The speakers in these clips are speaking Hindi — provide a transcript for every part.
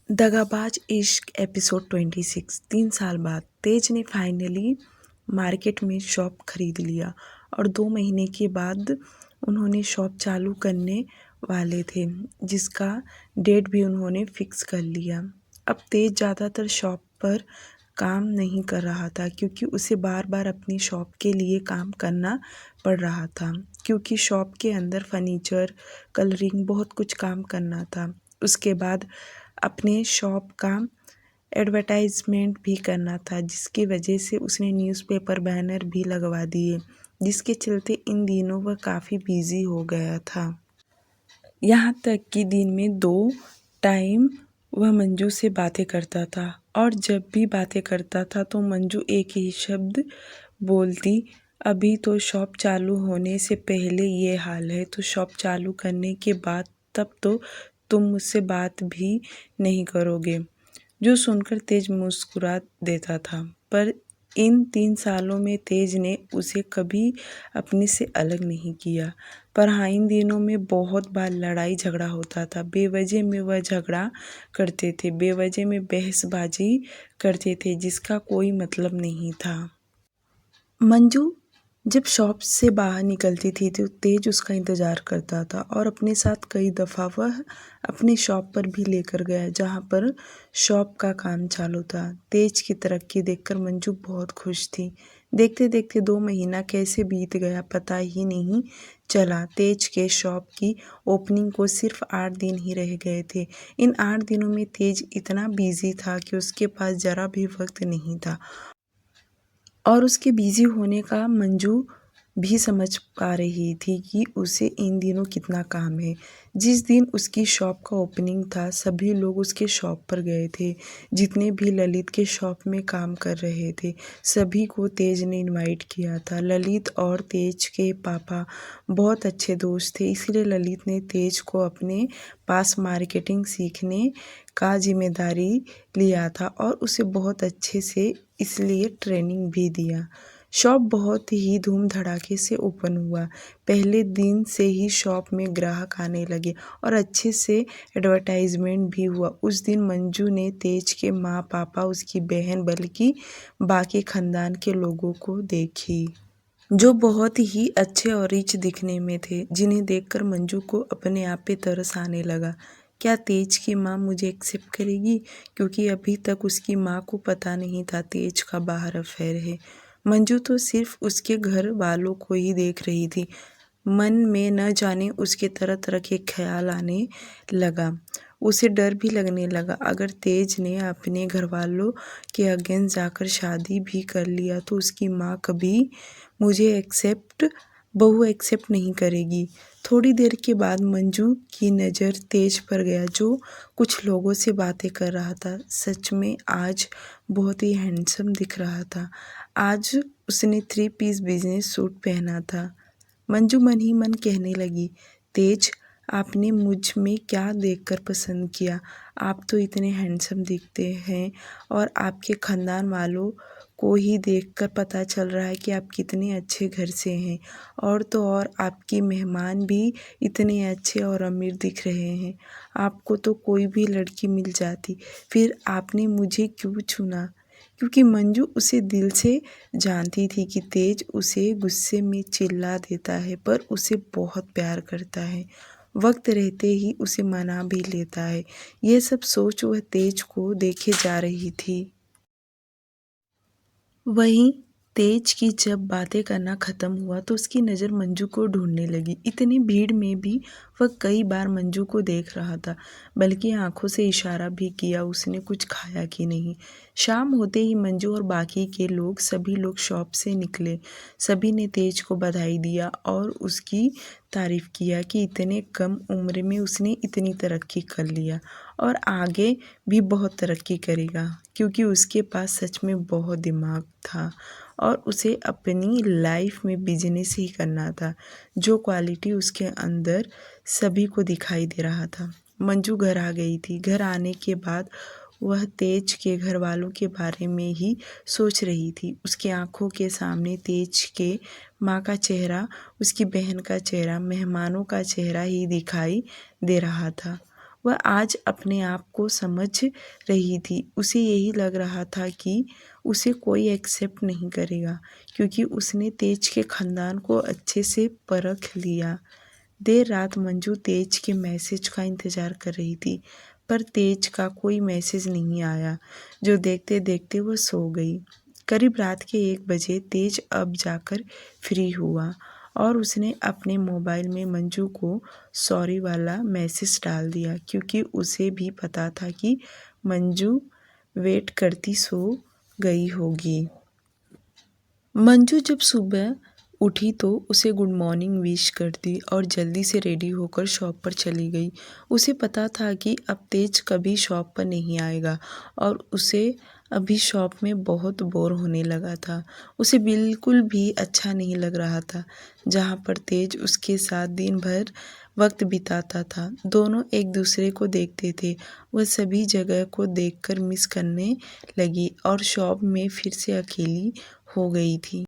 दगाबाज इश्क एपिसोड 26। 3 साल बाद तेज ने फाइनली मार्केट में शॉप खरीद लिया और 2 महीने के बाद उन्होंने शॉप चालू करने वाले थे, जिसका डेट भी उन्होंने फिक्स कर लिया। अब तेज ज़्यादातर शॉप पर काम नहीं कर रहा था, क्योंकि उसे बार बार अपनी शॉप के लिए काम करना पड़ रहा था, क्योंकि शॉप के अंदर फर्नीचर, कलरिंग, बहुत कुछ काम करना था। उसके बाद अपने शॉप का एडवर्टाइजमेंट भी करना था, जिसकी वजह से उसने न्यूज़पेपर बैनर भी लगवा दिए, जिसके चलते इन दिनों वह काफ़ी बिजी हो गया था। यहाँ तक कि दिन में 2 टाइम वह मंजू से बातें करता था, और जब भी बातें करता था तो मंजू एक ही शब्द बोलती, अभी तो शॉप चालू होने से पहले ये हाल है, तो शॉप चालू करने के बाद तब तो तुम मुझसे बात भी नहीं करोगे। जो सुनकर तेज मुस्कुरा देता था, पर इन 3 सालों में तेज ने उसे कभी अपने से अलग नहीं किया। पर हाँ, इन दिनों में बहुत बार लड़ाई झगड़ा होता था। बेवजह में वह झगड़ा करते थे, बेवजह में बहसबाजी करते थे, जिसका कोई मतलब नहीं था। मंजू जब शॉप से बाहर निकलती थी तो तेज उसका इंतज़ार करता था, और अपने साथ कई दफ़ा वह अपनी शॉप पर भी लेकर गया, जहां पर शॉप का काम चालू था। तेज की तरक्की देखकर मंजू बहुत खुश थी। देखते देखते 2 महीना कैसे बीत गया पता ही नहीं चला। तेज के शॉप की ओपनिंग को सिर्फ 8 दिन ही रह गए थे। इन 8 दिनों में तेज इतना बिजी था कि उसके पास ज़रा भी वक्त नहीं था, और उसके बिजी होने का मंजू भी समझ पा रही थी कि उसे इन दिनों कितना काम है। जिस दिन उसकी शॉप का ओपनिंग था, सभी लोग उसके शॉप पर गए थे। जितने भी ललित के शॉप में काम कर रहे थे, सभी को तेज ने इनवाइट किया था। ललित और तेज के पापा बहुत अच्छे दोस्त थे, इसलिए ललित ने तेज को अपने पास मार्केटिंग सीखने का जिम्मेदारी लिया था, और उसे बहुत अच्छे से इसलिए ट्रेनिंग भी दिया। शॉप बहुत ही धूम धड़ाके से ओपन हुआ। पहले दिन से ही शॉप में ग्राहक आने लगे और अच्छे से एडवर्टाइजमेंट भी हुआ। उस दिन मंजू ने तेज के माँ पापा, उसकी बहन, बल्कि बाकी खानदान के लोगों को देखी, जो बहुत ही अच्छे और रिच दिखने में थे, जिन्हें देखकर मंजू को अपने आप पे तरस आने लगा। क्या तेज की माँ मुझे एक्सेप्ट करेगी? क्योंकि अभी तक उसकी माँ को पता नहीं था तेज का बाहर अफेयर है। मंजू तो सिर्फ उसके घर वालों को ही देख रही थी। मन में न जाने उसके तरह तरह के ख्याल आने लगा। उसे डर भी लगने लगा, अगर तेज ने अपने घर वालों के अगेंस्ट जाकर शादी भी कर लिया तो उसकी माँ कभी मुझे बहू एक्सेप्ट नहीं करेगी। थोड़ी देर के बाद मंजू की नज़र तेज पर गया, जो कुछ लोगों से बातें कर रहा था। सच में आज बहुत ही हैंडसम दिख रहा था। आज उसने 3 पीस बिजनेस सूट पहना था। मंजू मन ही मन कहने लगी, तेज, आपने मुझ में क्या देखकर पसंद किया? आप तो इतने हैंडसम दिखते हैं, और आपके खानदान वालों को ही देखकर पता चल रहा है कि आप कितने अच्छे घर से हैं। और तो और आपकी मेहमान भी इतने अच्छे और अमीर दिख रहे हैं। आपको तो कोई भी लड़की मिल जाती, फिर आपने मुझे क्यों चुना? क्योंकि मंजू उसे दिल से जानती थी कि तेज उसे गुस्से में चिल्ला देता है, पर उसे बहुत प्यार करता है। वक्त रहते ही उसे मना भी लेता है। यह सब सोच वह तेज को देखे जा रही थी। वहीं तेज की जब बातें करना खत्म हुआ तो उसकी नज़र मंजू को ढूंढने लगी। इतनी भीड़ में भी वह कई बार मंजू को देख रहा था, बल्कि आंखों से इशारा भी किया उसने कुछ खाया कि नहीं। शाम होते ही मंजू और बाकी के लोग सभी लोग शॉप से निकले। सभी ने तेज को बधाई दिया और उसकी तारीफ किया कि इतने कम उम्र में उसने इतनी तरक्की कर लिया, और आगे भी बहुत तरक्की करेगा, क्योंकि उसके पास सच में बहुत दिमाग था, और उसे अपनी लाइफ में बिजनेस ही करना था। जो क्वालिटी उसके अंदर सभी को दिखाई दे रहा था। मंजू घर आ गई थी। घर आने के बाद वह तेज के घर वालों के बारे में ही सोच रही थी। उसकी आंखों के सामने तेज के माँ का चेहरा, उसकी बहन का चेहरा, मेहमानों का चेहरा ही दिखाई दे रहा था। वह आज अपने आप को समझ रही थी। उसे यही लग रहा था कि उसे कोई एक्सेप्ट नहीं करेगा, क्योंकि उसने तेज के खानदान को अच्छे से परख लिया। देर रात मंजू तेज के मैसेज का इंतज़ार कर रही थी, पर तेज का कोई मैसेज नहीं आया। जो देखते देखते वह सो गई। करीब रात के 1 बजे तेज अब जाकर फ्री हुआ और उसने अपने मोबाइल में मंजू को सॉरी वाला मैसेज डाल दिया, क्योंकि उसे भी पता था कि मंजू वेट करती सो गई होगी। मंजू जब सुबह उठी तो उसे गुड मॉर्निंग विश कर दी और जल्दी से रेडी होकर शॉप पर चली गई। उसे पता था कि अब तेज कभी शॉप पर नहीं आएगा और उसे अभी शॉप में बहुत बोर होने लगा था। उसे बिल्कुल भी अच्छा नहीं लग रहा था जहाँ पर तेज उसके साथ दिन भर वक्त बिताता था। दोनों एक दूसरे को देखते थे। वह सभी जगह को देखकर मिस करने लगी और शॉप में फिर से अकेली हो गई थी।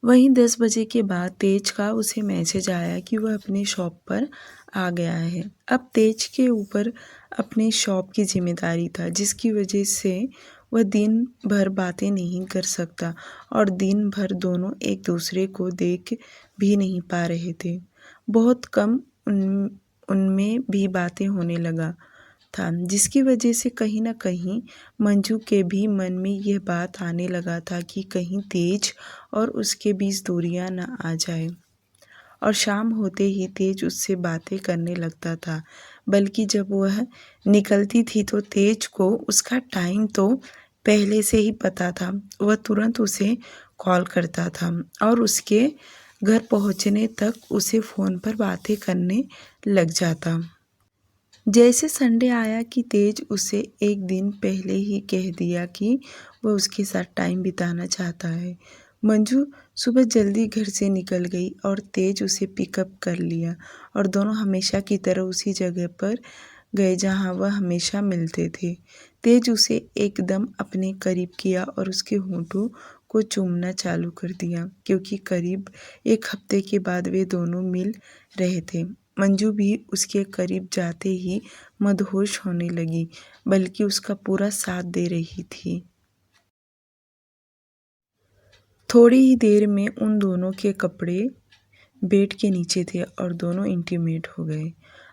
वहीं 10 बजे के बाद तेज का उसे मैसेज आया कि वह अपने शॉप पर आ गया है। अब तेज के ऊपर अपने शॉप की जिम्मेदारी था, जिसकी वजह से वह दिन भर बातें नहीं कर सकता और दिन भर दोनों एक दूसरे को देख भी नहीं पा रहे थे। बहुत कम उनमें भी बातें होने लगा था, जिसकी वजह से कहीं न कहीं मंजू के भी मन में यह बात आने लगा था कि कहीं तेज और उसके बीच दूरियां न आ जाए। और शाम होते ही तेज उससे बातें करने लगता था, बल्कि जब वह निकलती थी तो तेज को उसका टाइम तो पहले से ही पता था। वह तुरंत उसे कॉल करता था और उसके घर पहुंचने तक उसे फ़ोन पर बातें करने लग जाता। जैसे संडे आया कि तेज उसे एक दिन पहले ही कह दिया कि वह उसके साथ टाइम बिताना चाहता है। मंजू सुबह जल्दी घर से निकल गई और तेज उसे पिकअप कर लिया और दोनों हमेशा की तरह उसी जगह पर गए जहां वह हमेशा मिलते थे। तेज उसे एकदम अपने करीब किया और उसके होंठों को चूमना चालू कर दिया, क्योंकि करीब 1 हफ्ते के बाद वे दोनों मिल रहे थे। मंजू भी उसके करीब जाते ही मदहोश होने लगी, बल्कि उसका पूरा साथ दे रही थी। थोड़ी ही देर में उन दोनों के कपड़े बेड के नीचे थे और दोनों इंटीमेट हो गए।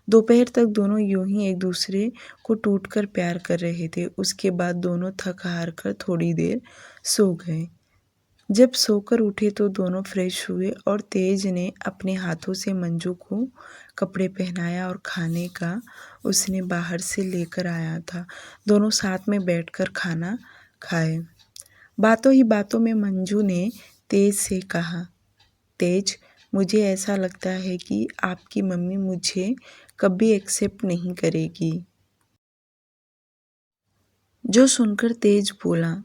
दोपहर तक दोनों यूं ही एक दूसरे को टूटकर प्यार कर रहे थे। उसके बाद दोनों थक हार कर थोड़ी देर सो गए। जब सोकर उठे तो दोनों फ्रेश हुए और तेज ने अपने हाथों से मंजू को कपड़े पहनाया और खाने का उसने बाहर से लेकर आया था। दोनों साथ में बैठकर खाना खाए। बातों ही बातों में मंजू ने तेज से कहा, तेज, मुझे ऐसा लगता है कि आपकी मम्मी मुझे कभी एक्सेप्ट नहीं करेगी। जो सुनकर तेज बोला,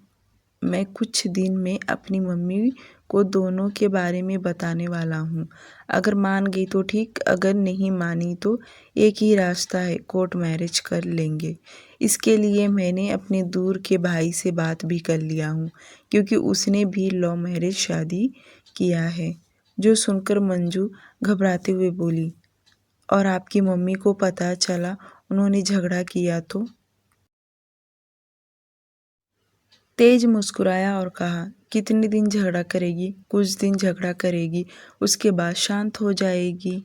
मैं कुछ दिन में अपनी मम्मी को दोनों के बारे में बताने वाला हूँ। अगर मान गई तो ठीक, अगर नहीं मानी तो एक ही रास्ता है, कोर्ट मैरिज कर लेंगे। इसके लिए मैंने अपने दूर के भाई से बात भी कर लिया हूँ, क्योंकि उसने भी लव मैरिज शादी किया है। जो सुनकर मंजू घबराते हुए बोली, और आपकी मम्मी को पता चला उन्होंने झगड़ा किया तो? तेज मुस्कुराया और कहा, कितने दिन झगड़ा करेगी? कुछ दिन झगड़ा करेगी, उसके बाद शांत हो जाएगी।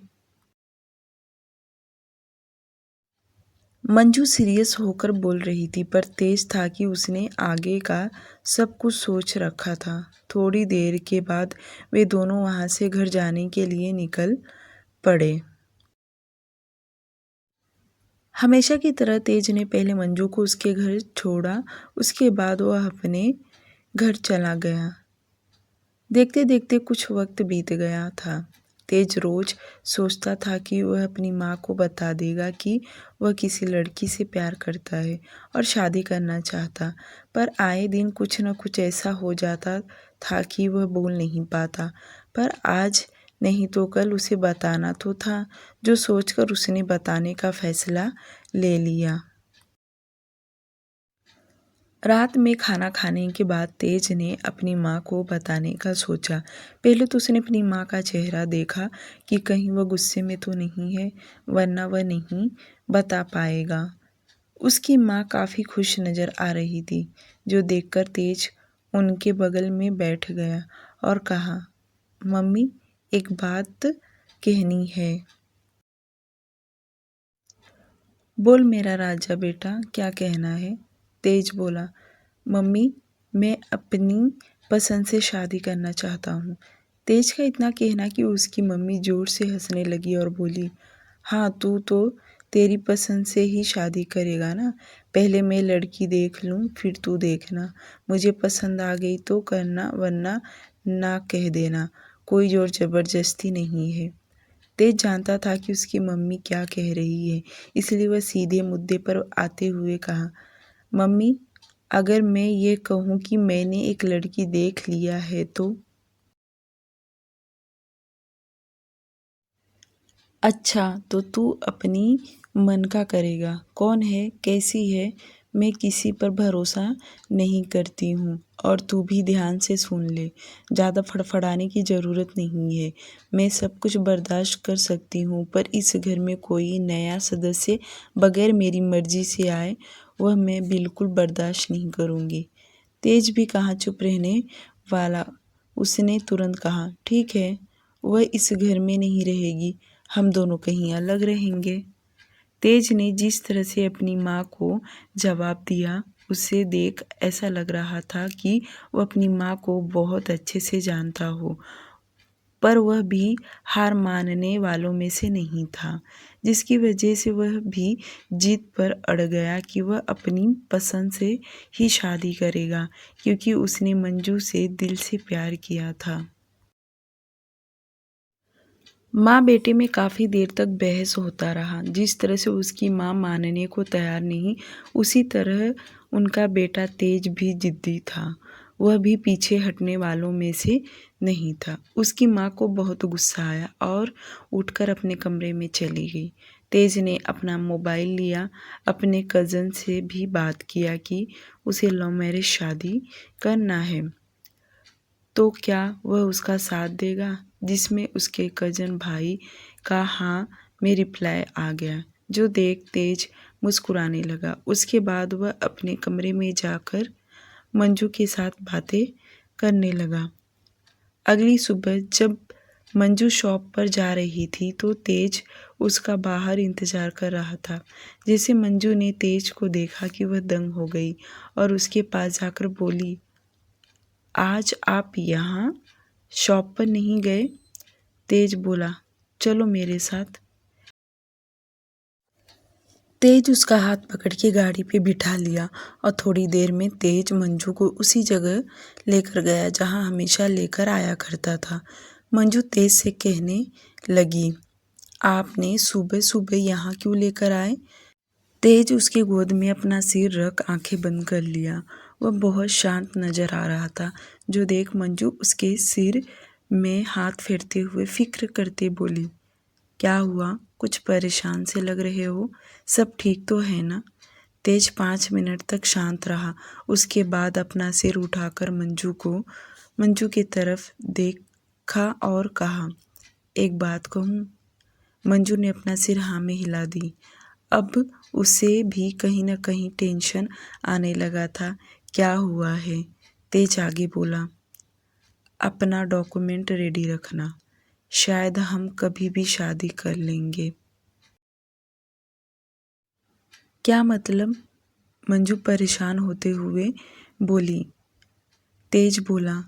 मंजू सीरियस होकर बोल रही थी, पर तेज था कि उसने आगे का सब कुछ सोच रखा था। थोड़ी देर के बाद वे दोनों वहां से घर जाने के लिए निकल पड़े। हमेशा की तरह तेज ने पहले मंजू को उसके घर छोड़ा, उसके बाद वह अपने घर चला गया। देखते देखते कुछ वक्त बीत गया था। तेज रोज सोचता था कि वह अपनी माँ को बता देगा कि वह किसी लड़की से प्यार करता है और शादी करना चाहता, पर आए दिन कुछ न कुछ ऐसा हो जाता था कि वह बोल नहीं पाता। पर आज नहीं तो कल उसे बताना तो था, जो सोचकर उसने बताने का फैसला ले लिया। रात में खाना खाने के बाद तेज ने अपनी माँ को बताने का सोचा। पहले तो उसने अपनी माँ का चेहरा देखा कि कहीं वह गुस्से में तो नहीं है, वरना वह नहीं बता पाएगा। उसकी माँ काफ़ी खुश नज़र आ रही थी, जो देखकर तेज उनके बगल में बैठ गया और कहा, मम्मी, एक बात कहनी है। बोल मेरा राजा बेटा, क्या कहना है? तेज बोला, मम्मी, मैं अपनी पसंद से शादी करना चाहता हूँ। तेज का इतना कहना कि उसकी मम्मी जोर से हंसने लगी और बोली, हाँ, तू तो तेरी पसंद से ही शादी करेगा ना। पहले मैं लड़की देख लूँ, फिर तू देखना। मुझे पसंद आ गई तो करना, वरना ना कह देना। कोई जोर ज़बरदस्ती नहीं है। तेज जानता था कि उसकी मम्मी क्या कह रही है, इसलिए वह सीधे मुद्दे पर आते हुए कहा, मम्मी, अगर मैं ये कहूँ कि मैंने एक लड़की देख लिया है तो? अच्छा, तो तू अपनी मन का करेगा। कौन है, कैसी है? मैं किसी पर भरोसा नहीं करती हूँ। और तू भी ध्यान से सुन ले, ज़्यादा फड़फड़ाने की ज़रूरत नहीं है। मैं सब कुछ बर्दाश्त कर सकती हूँ, पर इस घर में कोई नया सदस्य बगैर मेरी मर्जी से आए, वह मैं बिल्कुल बर्दाश्त नहीं करूँगी। तेज भी कहाँ चुप रहने वाला। उसने तुरंत कहा, ठीक है, वह इस घर में नहीं रहेगी, हम दोनों कहीं अलग रहेंगे। तेज ने जिस तरह से अपनी माँ को जवाब दिया, उसे देख ऐसा लग रहा था कि वह अपनी माँ को बहुत अच्छे से जानता हो, पर वह भी हार मानने वालों में से नहीं था, जिसकी वजह से वह भी जिद पर अड़ गया कि वह अपनी पसंद से ही शादी करेगा, क्योंकि उसने मंजू से दिल से प्यार किया था। माँ बेटे में काफ़ी देर तक बहस होता रहा। जिस तरह से उसकी माँ मानने को तैयार नहीं, उसी तरह उनका बेटा तेज भी जिद्दी था। वह भी पीछे हटने वालों में से नहीं था। उसकी माँ को बहुत गुस्सा आया और उठकर अपने कमरे में चली गई। तेज ने अपना मोबाइल लिया, अपने कज़न से भी बात किया कि उसे लव मैरिज शादी करना है, तो क्या वह उसका साथ देगा, जिसमें उसके कज़न भाई का हाँ में रिप्लाई आ गया, जो देख तेज मुस्कुराने लगा। उसके बाद वह अपने कमरे में जाकर मंजू के साथ बातें करने लगा। अगली सुबह जब मंजू शॉप पर जा रही थी तो तेज उसका बाहर इंतज़ार कर रहा था। जैसे मंजू ने तेज को देखा कि वह दंग हो गई और उसके पास जाकर बोली, आज आप यहाँ शॉप पर नहीं गए? तेज बोला, चलो मेरे साथ। तेज उसका हाथ पकड़ के गाड़ी पे बिठा लिया और थोड़ी देर में तेज मंजू को उसी जगह लेकर गया जहाँ हमेशा लेकर आया करता था। मंजू तेज से कहने लगी, आपने सुबह सुबह यहाँ क्यों लेकर आए? तेज उसकी गोद में अपना सिर रख आंखें बंद कर लिया। वह बहुत शांत नजर आ रहा था, जो देख मंजू उसके सिर में हाथ फेरते हुए फिक्र करते बोली, क्या हुआ, कुछ परेशान से लग रहे हो, सब ठीक तो है ना? तेज 5 मिनट तक शांत रहा। उसके बाद अपना सिर उठाकर मंजू की तरफ देखा और कहा, एक बात कहूँ? मंजू ने अपना सिर हाँ में हिला दी। अब उसे भी कहीं न कहीं टेंशन आने लगा था। क्या हुआ है? तेज आगे बोला, अपना डॉक्यूमेंट रेडी रखना, शायद हम कभी भी शादी कर लेंगे। क्या मतलब? मंजू परेशान होते हुए बोली। तेज बोला,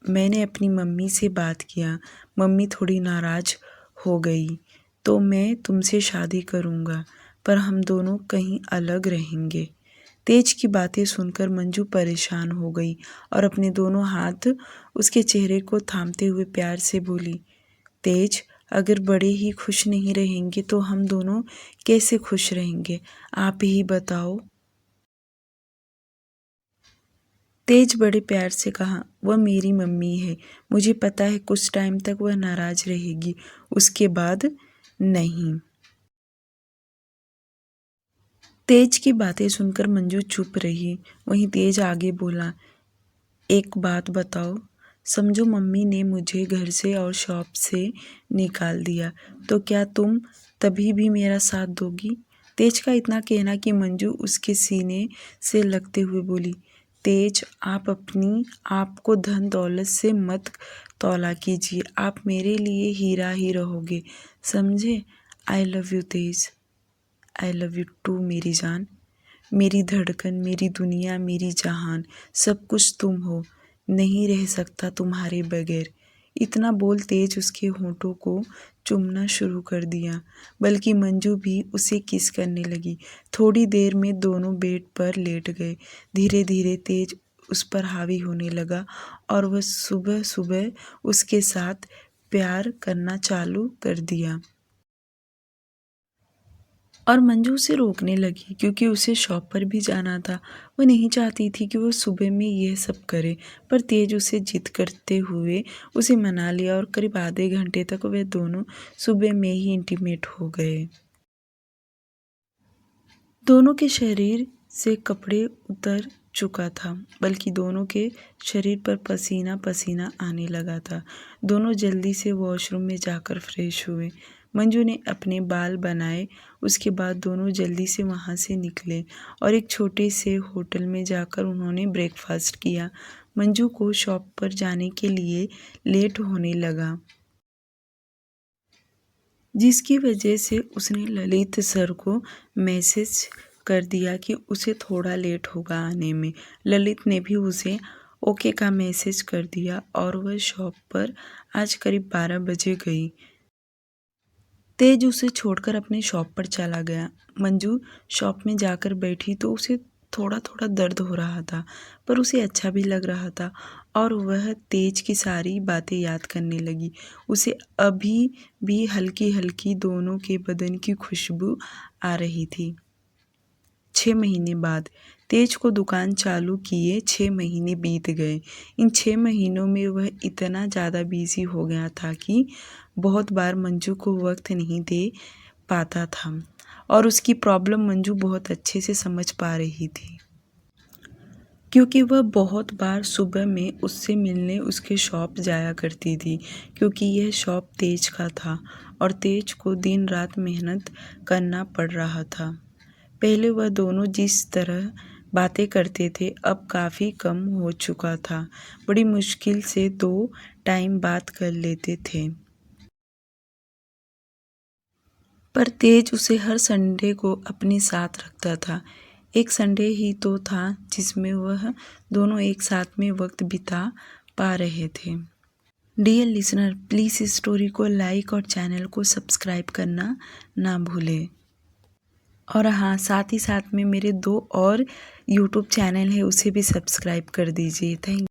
मैंने अपनी मम्मी से बात किया, मम्मी थोड़ी नाराज़ हो गई, तो मैं तुमसे शादी करूँगा, पर हम दोनों कहीं अलग रहेंगे। तेज की बातें सुनकर मंजू परेशान हो गई और अपने दोनों हाथ उसके चेहरे को थामते हुए प्यार से बोली, तेज, अगर बड़े ही खुश नहीं रहेंगे तो हम दोनों कैसे खुश रहेंगे? आप ही बताओ। तेज बड़े प्यार से कहा, वह मेरी मम्मी है, मुझे पता है कुछ टाइम तक वह नाराज़ रहेगी, उसके बाद नहीं। तेज की बातें सुनकर मंजू चुप रही। वहीं तेज आगे बोला, एक बात बताओ, समझो मम्मी ने मुझे घर से और शॉप से निकाल दिया तो क्या तुम तभी भी मेरा साथ दोगी? तेज का इतना कहना कि मंजू उसके सीने से लगते हुए बोली, तेज, आप अपनी आप को धन दौलत से मत तौला कीजिए, आप मेरे लिए हीरा ही रहोगे, समझे? I love you Tej, I love you too मेरी जान, मेरी धड़कन, मेरी दुनिया, मेरी जहान, सब कुछ तुम हो, नहीं रह सकता तुम्हारे बगैर। इतना बोल तेज उसके होठों को चूमना शुरू कर दिया, बल्कि मंजू भी उसे किस करने लगी। थोड़ी देर में दोनों बेड पर लेट गए। धीरे धीरे तेज उस पर हावी होने लगा और वह सुबह सुबह उसके साथ प्यार करना चालू कर दिया। और मंजू उसे रोकने लगी क्योंकि उसे शॉप पर भी जाना था। वो नहीं चाहती थी कि वो सुबह में यह सब करे, पर तेज उसे जिद करते हुए उसे मना लिया और करीब आधे घंटे तक वे दोनों सुबह में ही इंटीमेट हो गए। दोनों के शरीर से कपड़े उतर चुका था, बल्कि दोनों के शरीर पर पसीना पसीना आने लगा था। दोनों जल्दी से वॉशरूम में जाकर फ्रेश हुए। मंजू ने अपने बाल बनाए। उसके बाद दोनों जल्दी से वहाँ से निकले और एक छोटे से होटल में जाकर उन्होंने ब्रेकफास्ट किया। मंजू को शॉप पर जाने के लिए लेट होने लगा, जिसकी वजह से उसने ललित सर को मैसेज कर दिया कि उसे थोड़ा लेट होगा आने में। ललित ने भी उसे ओके का मैसेज कर दिया और वह शॉप पर आज करीब 12 बजे गई। तेज उसे छोड़कर अपने शॉप पर चला गया। मंजू शॉप में जाकर बैठी तो उसे थोड़ा थोड़ा दर्द हो रहा था, पर उसे अच्छा भी लग रहा था और वह तेज की सारी बातें याद करने लगी। उसे अभी भी हल्की हल्की दोनों के बदन की खुशबू आ रही थी। 6 महीने बाद तेज को दुकान चालू किए 6 महीने बीत गए। इन 6 महीनों में वह इतना ज़्यादा बिजी हो गया था कि बहुत बार मंजू को वक्त नहीं दे पाता था और उसकी प्रॉब्लम मंजू बहुत अच्छे से समझ पा रही थी, क्योंकि वह बहुत बार सुबह में उससे मिलने उसके शॉप जाया करती थी, क्योंकि यह शॉप तेज का था और तेज को दिन रात मेहनत करना पड़ रहा था। पहले वह दोनों जिस तरह बातें करते थे अब काफ़ी कम हो चुका था। बड़ी मुश्किल से 2 टाइम बात कर लेते थे, पर तेज उसे हर संडे को अपने साथ रखता था। एक संडे ही तो था जिसमें वह दोनों एक साथ में वक्त बिता पा रहे थे। डियर लिसनर, प्लीज़ इस स्टोरी को लाइक और चैनल को सब्सक्राइब करना ना भूलें। और हाँ, साथ ही साथ में मेरे 2 और यूट्यूब चैनल है, उसे भी सब्सक्राइब कर दीजिए। थैंक